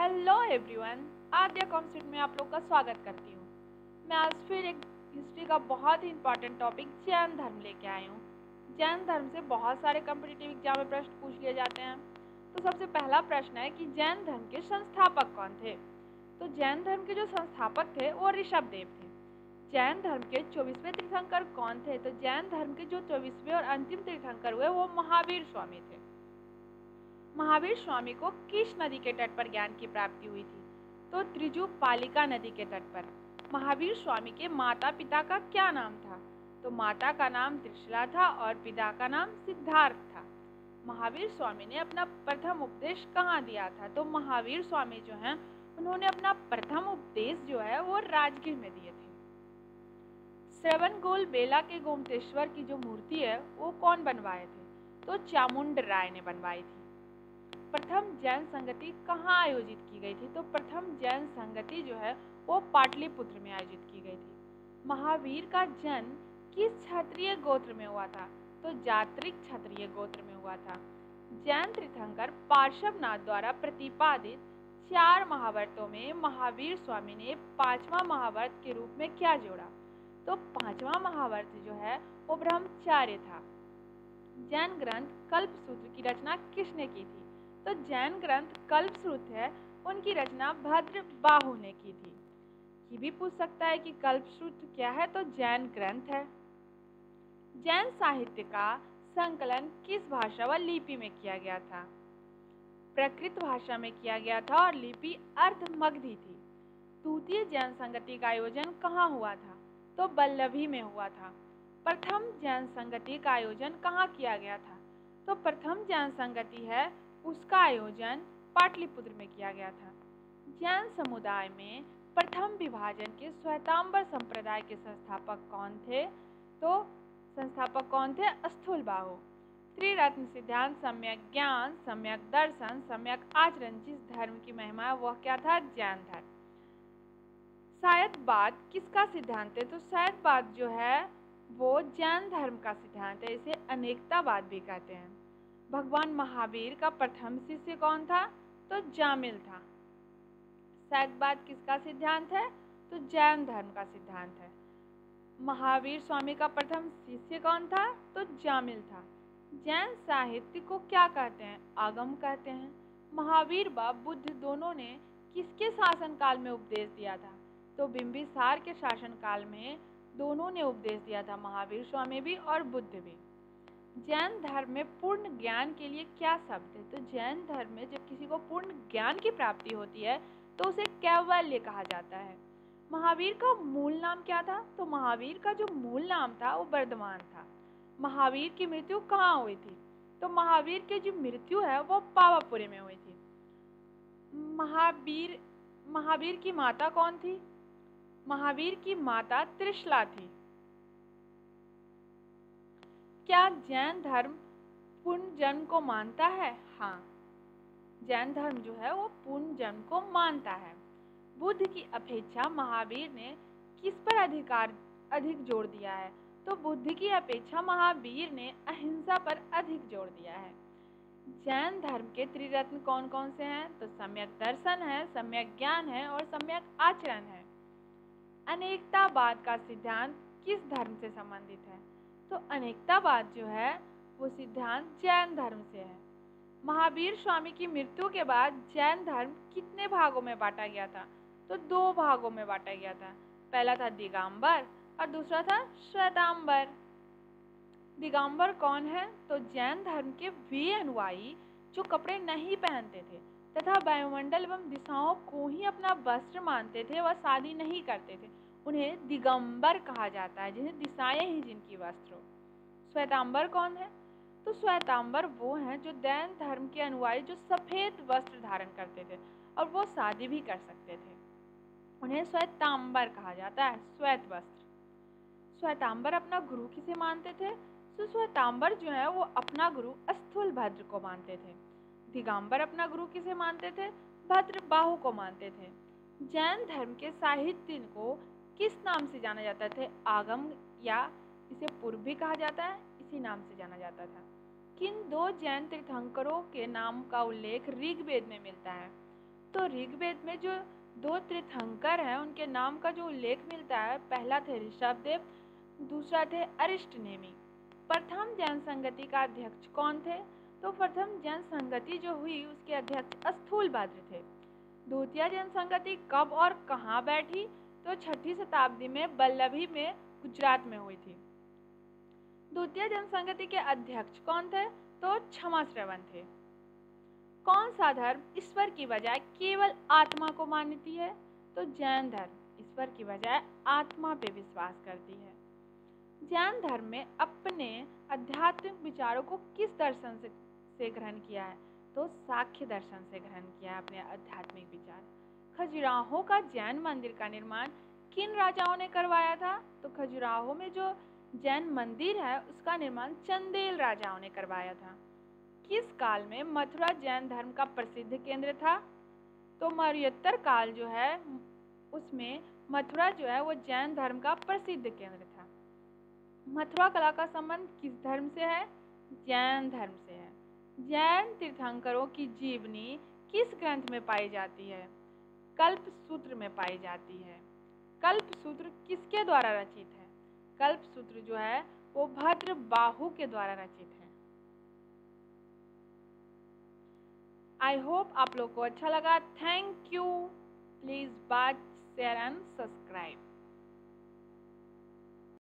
Hello everyone, आद्या concept में आप लोग का स्वागत करती हूँ। मैं आज फिर एक हिस्ट्री का बहुत ही इंपॉर्टेंट टॉपिक जैन धर्म लेके आई हूँ। जैन धर्म से बहुत सारे कॉम्पिटिटिव एग्जाम में प्रश्न पूछ लिए जाते हैं। तो सबसे पहला प्रश्न है कि जैन धर्म के संस्थापक कौन थे। तो जैन धर्म के जो संस्थापक थे वो ऋषभदेव थे। जैन धर्म के 24वें तीर्थंकर कौन थे। तो जैन धर्म के जो 24वें और अंतिम तीर्थंकर हुए वो महावीर स्वामी थे। महावीर स्वामी को किस नदी के तट पर ज्ञान की प्राप्ति हुई थी। तो त्रिजुपालिका नदी के तट पर। महावीर स्वामी के माता पिता का क्या नाम था। तो माता का नाम त्रिशला था और पिता का नाम सिद्धार्थ था। महावीर स्वामी ने अपना प्रथम उपदेश कहाँ दिया था। तो महावीर स्वामी जो हैं उन्होंने अपना प्रथम उपदेश जो है वो राजगीर में दिए थे। श्रवणगोल बेला के गोमतेश्वर की जो मूर्ति है वो कौन बनवाए थे। तो चामुंड राय ने बनवाई थी। प्रथम जैन संगति कहाँ आयोजित की गई थी। तो प्रथम जैन संगति जो है वो पाटलिपुत्र में आयोजित की गई थी। महावीर का जन्म किस क्षत्रिय गोत्र में हुआ था। तो जात्रिक क्षत्रिय गोत्र में हुआ था। जैन तीर्थंकर पार्श्वनाथ द्वारा प्रतिपादित 4 महाव्रतों में महावीर स्वामी ने 5वां महाव्रत के रूप में क्या जोड़ा। तो 5वां महाव्रत जो है वो ब्रह्मचर्य था। जैन ग्रंथ कल्पसूत्र की रचना किसने की थी। तो जैन ग्रंथ कल्पसूत्र है उनकी रचना भद्रबाहु ने की थी। ये भी पूछ सकता है कि कल्पसूत्र क्या है। तो जैन ग्रंथ है। जैन साहित्य का संकलन किस भाषा व लिपि में किया गया था। प्राकृत भाषा में किया गया था और लिपि अर्धमगधी थी। तृतीय जैन संगति का आयोजन कहाँ हुआ था। तो बल्लभी में हुआ था। प्रथम जैन संगति का आयोजन कहाँ किया गया था। तो प्रथम जैन संगति है उसका आयोजन पाटलिपुत्र में किया गया था। जैन समुदाय में प्रथम विभाजन के श्वेतांबर संप्रदाय के संस्थापक कौन थे। तो संस्थापक कौन थे। स्थूलबाहु। त्रिरत्न सिद्धांत, सम्यक ज्ञान, सम्यक दर्शन, सम्यक आचरण, जिस धर्म की महिमा है वह क्या था। जैन धर्म। शायदवाद किसका सिद्धांत है। तो शायदवाद जो है वो जैन धर्म का सिद्धांत है। इसे अनेकतावाद भी कहते हैं। भगवान महावीर का प्रथम शिष्य कौन था। तो जामिल था। शायदवाद किसका सिद्धांत है। तो जैन धर्म का सिद्धांत है। महावीर स्वामी का प्रथम शिष्य कौन था। तो जामिल था। जैन साहित्य को क्या कहते हैं। आगम कहते हैं। महावीर व बुद्ध दोनों ने किसके शासन काल में उपदेश दिया था। तो बिंबिसार के शासन काल में दोनों ने उपदेश दिया था, महावीर स्वामी भी और बुद्ध भी। जैन धर्म में पूर्ण ज्ञान के लिए क्या शब्द है। तो जैन धर्म में जब किसी को पूर्ण ज्ञान की प्राप्ति होती है तो उसे कैवल्य कहा जाता है। महावीर का मूल नाम क्या था। तो महावीर का जो मूल नाम था वो वर्धमान था। महावीर की मृत्यु कहाँ हुई थी। तो महावीर की जो मृत्यु है वो पावापुरी में हुई थी। महावीर की माता कौन थी। महावीर की माता त्रिशला थी। क्या जैन धर्म पुनर्जन्म को मानता है। हाँ, जैन धर्म जो है वो पुनर्जन्म को मानता है। बुद्ध की अपेक्षा महावीर ने किस पर अधिक जोर दिया है। तो बुद्ध की अपेक्षा महावीर ने अहिंसा पर अधिक जोर दिया है। जैन धर्म के त्रिरत्न कौन कौन से हैं। तो सम्यक दर्शन है, सम्यक ज्ञान है और सम्यक आचरण है। अनेकतावाद का सिद्धांत किस धर्म से संबंधित है। तो अनेकतावाद जो है वो सिद्धांत जैन धर्म से है। महावीर स्वामी की मृत्यु के बाद जैन धर्म कितने भागों में बांटा गया था। तो 2 भागों में बांटा गया था। पहला था दिगंबर और दूसरा था श्वेतांबर। दिगंबर कौन है। तो जैन धर्म के वे अनुयायी जो कपड़े नहीं पहनते थे तथा वायुमंडल एवं दिशाओं को ही अपना वस्त्र मानते थे, वह शादी नहीं करते थे, उन्हें दिगंबर कहा जाता है, जिन्हें दिशाएं ही जिनकी वस्त्र हो। श्वेतांबर कौन है। तो श्वेतांबर वो हैं जो जैन धर्म के अनुयायी जो सफेद वस्त्र धारण करते थे और वो शादी भी कर सकते थे, उन्हें श्वेतांबर कहा जाता है। श्वेत वस्त्र। श्वेतांबर अपना गुरु किसे मानते थे। तो श्वेतांबर जो है वो अपना गुरु स्थूलभद्र को मानते थे। दिगंबर अपना गुरु किसे मानते थे। भद्रबाहु को मानते थे। जैन धर्म के साहित्य को किस नाम से जाना जाता थे। आगम या इसे पूर्व भी कहा जाता है, इसी नाम से जाना जाता था। किन 2 जैन तीर्थंकरों के नाम का उल्लेख ऋग्वेद में मिलता है। तो ऋग्वेद में जो 2 तीर्थंकर हैं उनके नाम का जो उल्लेख मिलता है, पहला थे ऋषभदेव, दूसरा थे अरिष्टनेमि। प्रथम जैन संगति का अध्यक्ष कौन थे? तो प्रथम जैन संगति जो हुई उसके अध्यक्ष स्थूलभद्र थे। द्वितीय जैन संगति कब और कहाँ बैठी? तो 6ठी शताब्दी में वल्लभी में गुजरात में हुई थी। द्वितीय जैन संगति के अध्यक्ष कौन थे? तो क्षमाश्रवण थे। कौन सा धर्म ईश्वर की बजाय केवल आत्मा को मानती है? तो जैन धर्म ईश्वर की बजाय आत्मा पे विश्वास करती है। जैन धर्म में अपने आध्यात्मिक विचारों को किस दर्शन से ग्रहण किया है? तो सांख्य दर्शन से ग्रहण किया है अपने आध्यात्मिक विचार। खजुराहो का जैन मंदिर का निर्माण किन राजाओं ने करवाया था? तो खजुराहो में जो जैन मंदिर है उसका निर्माण चंदेल राजाओं ने करवाया था। किस काल में मथुरा जैन धर्म का प्रसिद्ध केंद्र था? तो मौर्योत्तर काल जो है उसमें मथुरा जो है वो जैन धर्म का प्रसिद्ध केंद्र था। मथुरा कला का संबंध किस धर्म से है? जैन धर्म से है। जैन तीर्थंकरों की जीवनी किस ग्रंथ में पाई जाती है? कल्प सूत्र में पाई जाती है। कल्प सूत्र किसके द्वारा रचित है? कल्प सूत्र जो है वो भद्रबाहु के द्वारा रचित है। आई होप आप लोग को अच्छा लगा। Thank you. Please watch, share and subscribe.